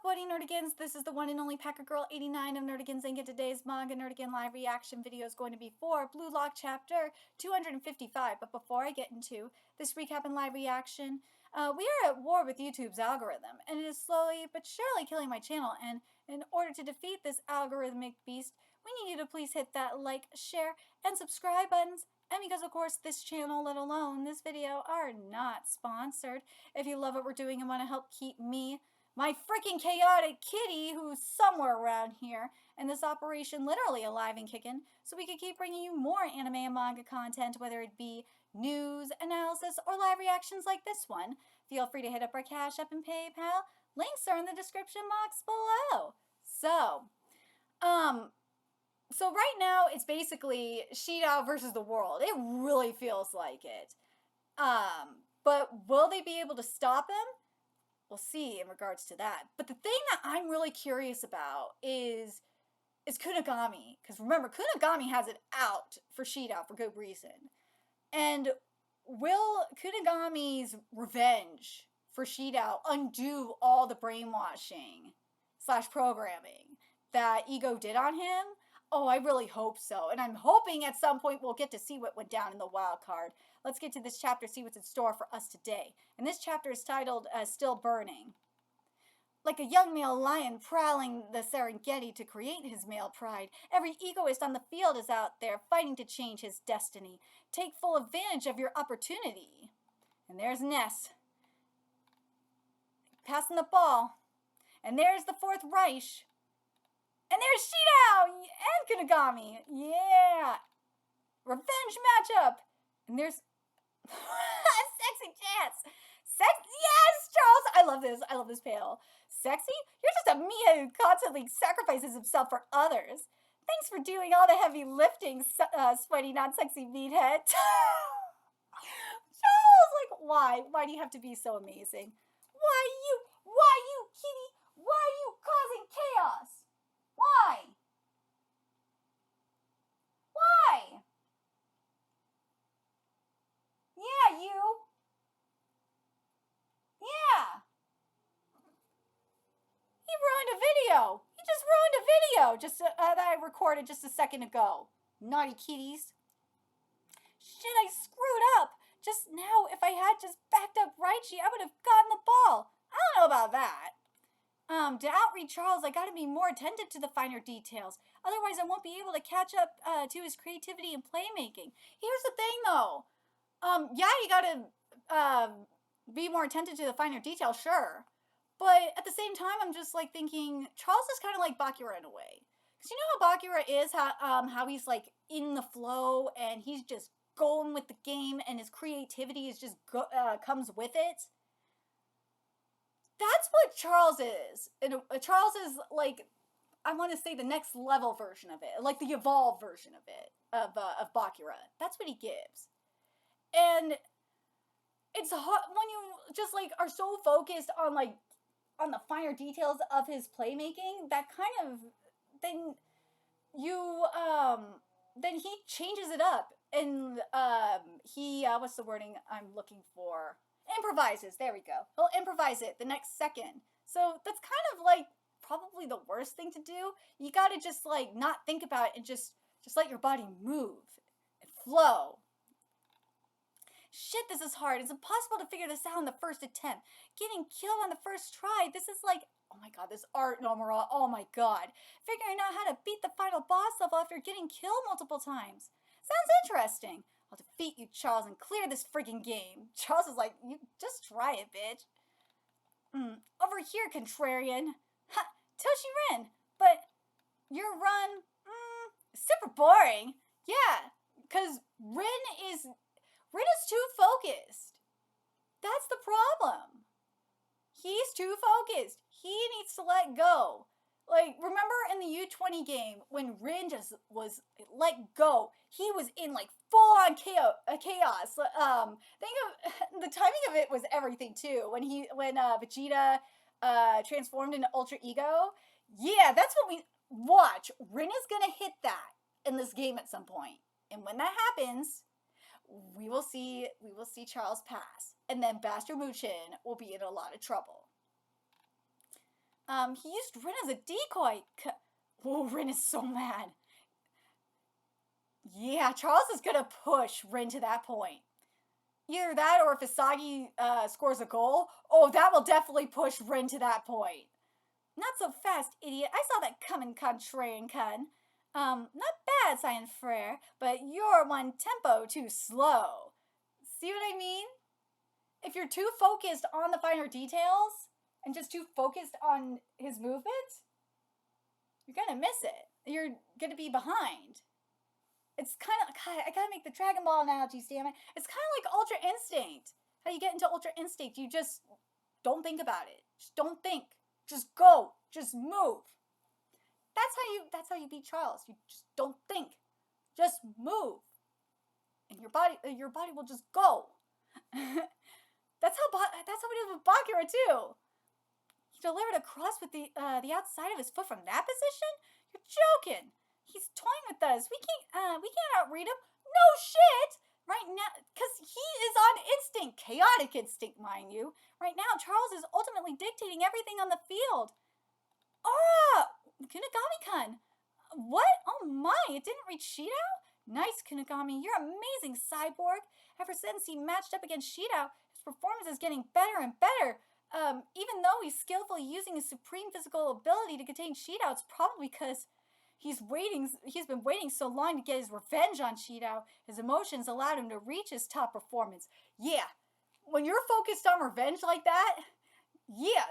Buddy Nerdigans? This is the one and only Packer Girl 89 of Nerdigans, and today's Manga Nerdigan live reaction video is going to be for Blue Lock Chapter 255. But before I get into this recap and live reaction, we are at war with YouTube's algorithm, and it is slowly but surely killing my channel. And in order to defeat this algorithmic beast, we need you to please hit that like, share, and subscribe buttons. And because, of course, this channel, let alone this video, are not sponsored. If you love what we're doing and want to help keep me, my freaking chaotic kitty, who's somewhere around here, and this operation literally alive and kicking, so we can keep bringing you more anime and manga content, whether it be news, analysis, or live reactions like this one. Feel free to hit up our Cash App and PayPal. Links are in the description box below. So right now it's basically Shida versus the world. It really feels like it. But will they be able to stop him? We'll see in regards to that. But the thing that I'm really curious about is Kunigami. Because remember, Kunigami has it out for Shida for good reason. And will Kunigami's revenge for Shida undo all the brainwashing / programming that Ego did on him? Oh, I really hope so. And I'm hoping at some point we'll get to see what went down in the wild card. Let's get to this chapter, see what's in store for us today. And this chapter is titled Still Burning. Like a young male lion prowling the Serengeti to create his male pride, every egoist on the field is out there fighting to change his destiny. Take full advantage of your opportunity. And there's Ness, passing the ball. And there's the Fourth Reich. And there's Shida and Kunigami. Yeah. Revenge matchup. And there's sexy chance. Yes, Charles. I love this. I love this panel. Sexy? You're just a meathead who constantly sacrifices himself for others. Thanks for doing all the heavy lifting, sweaty, non-sexy meathead. Charles, like, why? Why do you have to be so amazing? Why you, kitty? Why are you causing chaos? Why? Why? Yeah, you. Yeah. He ruined a video. He just ruined a video that I recorded just a second ago. Naughty kitties. Shit, I screwed up. Just now, if I had just backed up Raichi, I would have gotten the ball. I don't know about that. To outread Charles, I gotta be more attentive to the finer details. Otherwise, I won't be able to catch up to his creativity and playmaking. Here's the thing, though. Yeah, you gotta be more attentive to the finer details, sure. But at the same time, I'm just like thinking Charles is kind of like Bakura in a way. Because you know how Bakura is, how he's like in the flow and he's just going with the game and his creativity is just comes with it. That's what Charles is. And Charles is like, I want to say the next level version of it, like the evolved version of it, of Bakura. That's what he gives. And it's hard when you just like are so focused on the finer details of his playmaking that kind of then he changes it up and he what's the wording I'm looking for? Improvises. There we go. He'll improvise it the next second. So that's kind of like probably the worst thing to do. You gotta just like not think about it and just let your body move and flow. Shit, this is hard. It's impossible to figure this out on the first attempt. Getting killed on the first try. This is like, oh my god, this art, Nomura. Oh my god. Figuring out how to beat the final boss level after getting killed multiple times. Sounds interesting. I'll defeat you, Charles, and clear this friggin' game. Charles is like, you just try it, bitch. Over here, contrarian. Ha, Toshirin. But your run, super boring. Yeah, because Rin is too focused. That's the problem. He's too focused. He needs to let go. Like, remember in the U20 game when Rin just was let go? He was in like full-on chaos. Think of the timing of it was everything too. When Vegeta transformed into Ultra Ego. Yeah, that's what we watch. Rin is gonna hit that in this game at some point, and when that happens, we will see Charles pass, and then Bastard Muchin will be in a lot of trouble. He used Rin as a decoy. Oh, Rin is so mad. Yeah, Charles is gonna push Rin to that point. Either that or if Isagi scores a goal, oh, that will definitely push Rin to that point. Not so fast, idiot. I saw that coming, contrarian Kun. Not bad, Science Frere, but you're one tempo too slow. See what I mean? If you're too focused on the finer details and just too focused on his movement, you're gonna miss it. You're gonna be behind. It's kind of, God, I gotta make the Dragon Ball analogies, damn it. It's kind of like Ultra Instinct. How you get into Ultra Instinct, you just don't think about it. Just don't think. Just go. Just move. That's how you beat Charles. You just don't think. Just move. And your body will just go. that's how it is with Bakura too. He delivered a cross with the outside of his foot from that position? You're joking. He's toying with us. We can't outread him. No shit. Right now, because he is on instinct, chaotic instinct, mind you. Right now, Charles is ultimately dictating everything on the field. Kunigami-kun. What? Oh my, it didn't reach Shidao? Nice, Kunigami. You're amazing, Cyborg. Ever since he matched up against Shidao, his performance is getting better and better. Even though he's skillfully using his supreme physical ability to contain Shidao, it's probably because he's been waiting so long to get his revenge on Shidao. His emotions allowed him to reach his top performance. Yeah, when you're focused on revenge like that, yeah,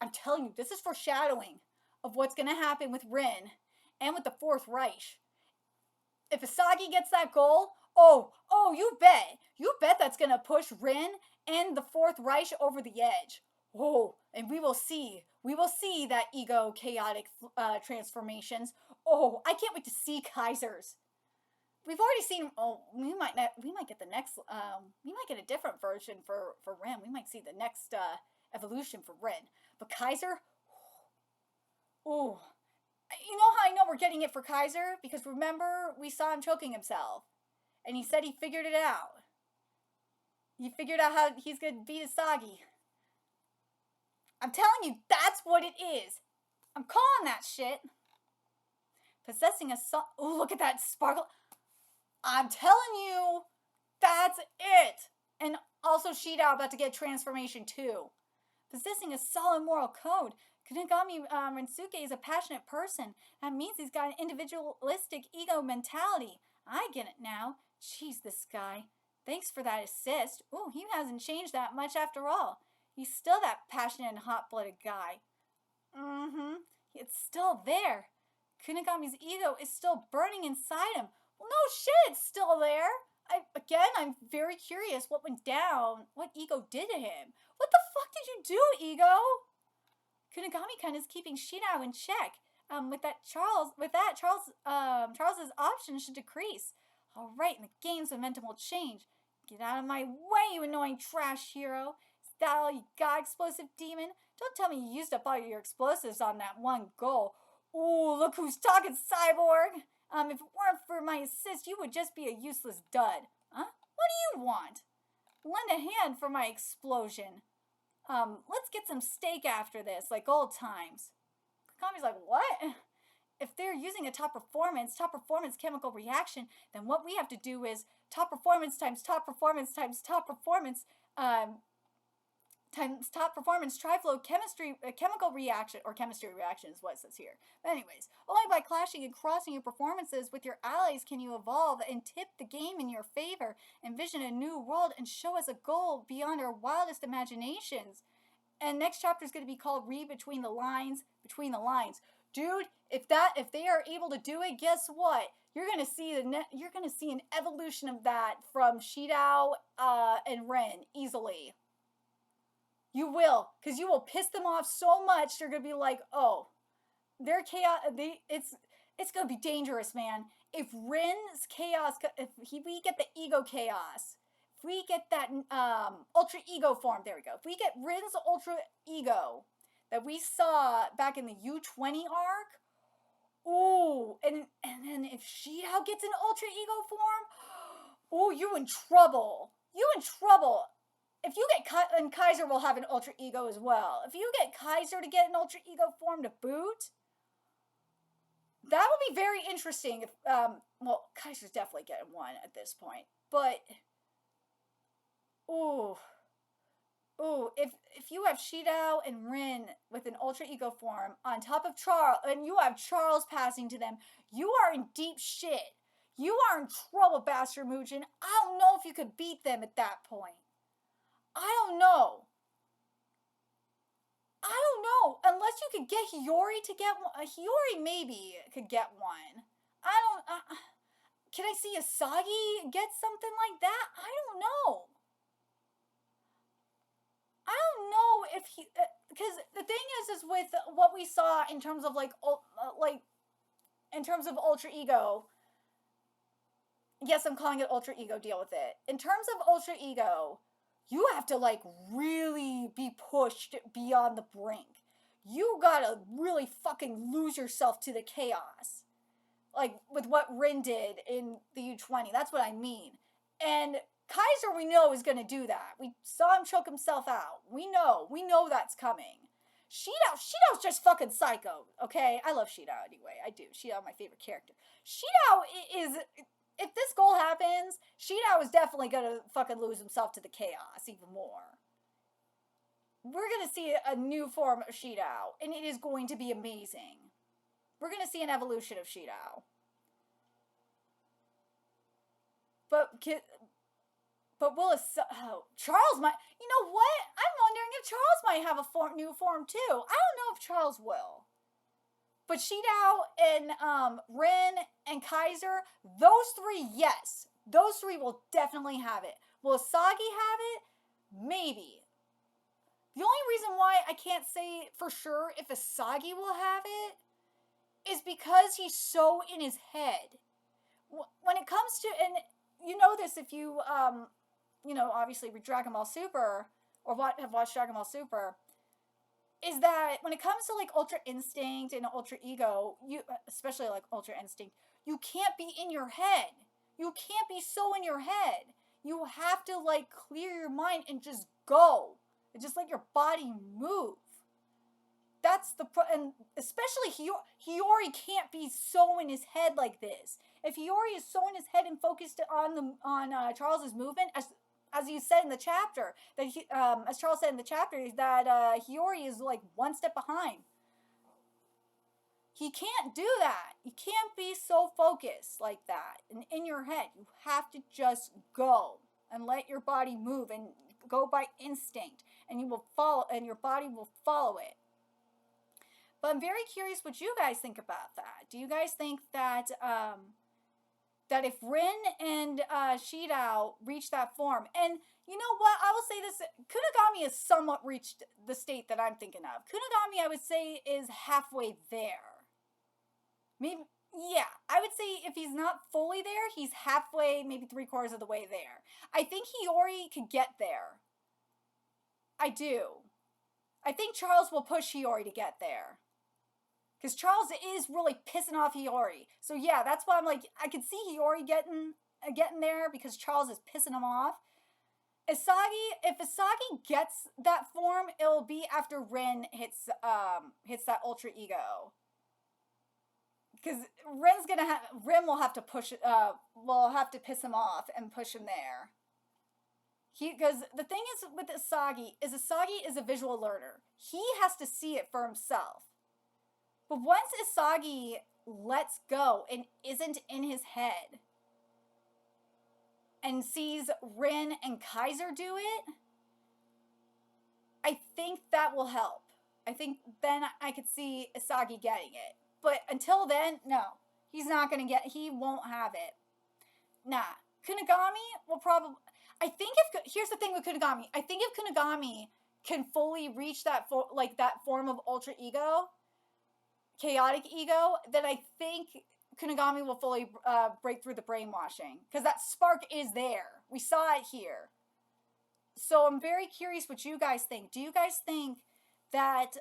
I'm telling you, this is foreshadowing of what's gonna happen with Rin and with the Fourth Reich. If Isagi gets that goal, oh, you bet that's gonna push Rin and the Fourth Reich over the edge. Oh, and we will see that ego chaotic transformations. Oh, I can't wait to see Kaiser's. We've already seen. Oh, we might get the next. We might get a different version for Rin. We might see the next evolution for Rin. But Kaiser. Oh, you know how I know we're getting it for Kaiser? Because remember, we saw him choking himself, and he said he figured it out. He figured out how he's gonna beat Isagi. I'm telling you, that's what it is. I'm calling that shit. Possessing a soul. Oh, look at that sparkle. I'm telling you, that's it. And also Shidao about to get transformation too. Possessing a solid moral code. Kunigami Rensuke is a passionate person. That means he's got an individualistic ego mentality. I get it now. Jeez, this guy. Thanks for that assist. Ooh, he hasn't changed that much after all. He's still that passionate and hot-blooded guy. It's still there. Kunigami's ego is still burning inside him. Well, no shit, it's still there. I'm very curious what went down, what ego did to him. What the fuck did you do, ego? Kunigami-kun is keeping Shidao in check. Charles's options should decrease. All right, and the game's momentum will change. Get out of my way, you annoying trash hero. Is that all you got, explosive demon? Don't tell me you used up all your explosives on that one goal. Ooh, look who's talking, Cyborg. If it weren't for my assist, you would just be a useless dud. Huh? What do you want? Lend a hand for my explosion. Let's get some steak after this, like old times. Kami's like, what? If they're using a top performance chemical reaction, then what we have to do is top performance times top performance times top performance times top performance triflow chemical reaction, or chemistry reaction is what it says here. But anyways, only by clashing and crossing your performances with your allies can you evolve and tip the game in your favor, envision a new world, and show us a goal beyond our wildest imaginations. And next chapter is going to be called Read Between the Lines. Between the Lines. Dude, if they are able to do it, guess what? You're gonna see an evolution of that from Shidao and Ren easily. You will, because you will piss them off so much. They're gonna be like, oh, they're chaos. It's gonna be dangerous, man. If Ren's chaos, we get the ego chaos, if we get that ultra ego form, there we go. If we get Ren's ultra ego that we saw back in the U20 arc, ooh, and then if Shidao gets an ultra ego form, ooh, you in trouble. You in trouble. if you get and Kaiser will have an Ultra Ego as well. If you get Kaiser to get an Ultra Ego form to boot, that would be very interesting. If well, Kaiser's definitely getting one at this point, but ooh. Ooh, if you have Shidao and Rin with an Ultra Ego form on top of Charles, and you have Charles passing to them, you are in deep shit. You are in trouble, Bastard Mujin. I don't know if you could beat them at that point. I don't know. I don't know. Unless you could get Hiyori to get one. Hiyori maybe could get one. I don't... can I see Asagi get something like that? I don't know. I don't know if he... because the thing is with what we saw in terms of, like, in terms of Ultra Ego... Yes, I'm calling it Ultra Ego, deal with it. In terms of Ultra Ego, you have to, like, really be pushed beyond the brink. You gotta really fucking lose yourself to the chaos. Like, with what Rin did in the U20. That's what I mean. And Kaiser, we know, is gonna do that. We saw him choke himself out. We know that's coming. Shidao's just fucking psycho, okay? I love Shidao anyway. I do. Shidao, my favorite character. Shidao is... If this goal happens, Shidao is definitely gonna fucking lose himself to the chaos even more. We're gonna see a new form of Shidao, and it is going to be amazing. We're gonna see an evolution of Shidao. But will Charles might... You know what? I'm wondering if Charles might have a new form too. I don't know if Charles will. But Shidao and Rin and Kaiser, those three, yes. Those three will definitely have it. Will Asagi have it? Maybe. The only reason why I can't say for sure if Asagi will have it is because he's so in his head. When it comes to, and you know this if you, obviously read Dragon Ball Super, or have watched Dragon Ball Super, is that when it comes to, like, Ultra Instinct and Ultra Ego, especially, like, Ultra Instinct, you can't be in your head. You can't be so in your head. You have to, like, clear your mind and just go. And just let your body move. That's and especially Hiyori can't be so in his head like this. If Hiyori is so in his head and focused on Charles's movement, as he said in the chapter, that as Charles said in the chapter, that Hiyori is like one step behind. He can't do that. You can't be so focused like that and in your head. You have to just go and let your body move and go by instinct, and you will follow, and your body will follow it. But I'm very curious what you guys think about that. Do you guys think that that if Rin and Shidao reach that form, and you know what, I will say this, Kunigami has somewhat reached the state that I'm thinking of. Kunigami, I would say, is halfway there. Maybe, yeah, I would say if he's not fully there, he's halfway, maybe 3/4 of the way there. I think Hiyori could get there. I do. I think Charles will push Hiyori to get there. Because Charles is really pissing off Hiyori. So yeah, that's why I'm like, I could see Hiyori getting there because Charles is pissing him off. Asagi, if Asagi gets that form, it'll be after Rin hits that Ultra Ego. Because Rin will have to piss him off and push him there. Because the thing is with Asagi is a visual learner. He has to see it for himself. But once Asagi lets go and isn't in his head and sees Rin and Kaiser do it, I think that will help. I think then I could see Asagi getting it. But until then, no. He won't have it. Nah. Kunigami will probably... here's the thing with Kunigami. I think if Kunigami can fully reach that form of Ultra Ego, chaotic ego, then I think Kunigami will fully break through the brainwashing. Because that spark is there. We saw it here. So I'm very curious what you guys think. Do you guys think that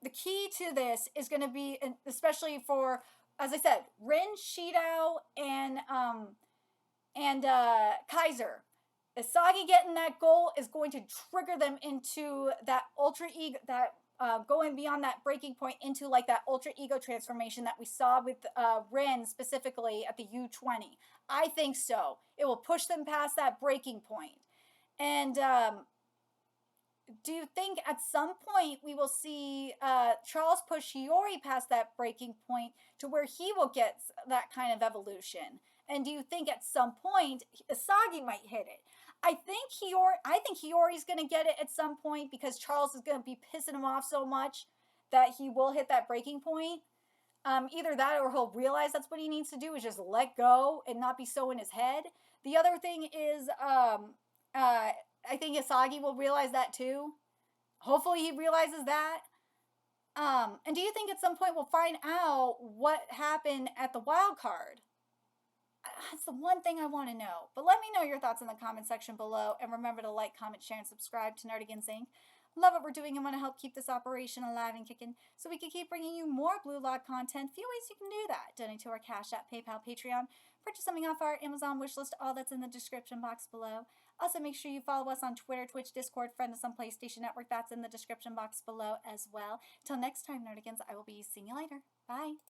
the key to this is going to be, especially for, as I said, Rin, Shidao, and Kaiser, Isagi getting that goal is going to trigger them into that ultra ego, that going beyond that breaking point into like that ultra ego transformation that we saw with Ren specifically at the U20. I think so. It will push them past that breaking point. And do you think at some point we will see Charles push Hiyori past that breaking point to where he will get that kind of evolution? And do you think at some point Isagi might hit it? I think Hiyori's gonna get it at some point because Charles is gonna be pissing him off so much that he will hit that breaking point. Either that or he'll realize that's what he needs to do is just let go and not be so in his head. The other thing is I think Isagi will realize that too. Hopefully he realizes that. And do you think at some point we'll find out what happened at the wild card? That's the one thing I want to know. But let me know your thoughts in the comment section below. And remember to like, comment, share, and subscribe to Nerdigans Inc. Love what we're doing and want to help keep this operation alive and kicking so we can keep bringing you more Blue Log content. Few ways you can do that. Donate to our Cash App, PayPal, Patreon. Purchase something off our Amazon wishlist. All that's in the description box below. Also, make sure you follow us on Twitter, Twitch, Discord, friend us on PlayStation Network. That's in the description box below as well. Till next time, Nerdigans, I will be seeing you later. Bye.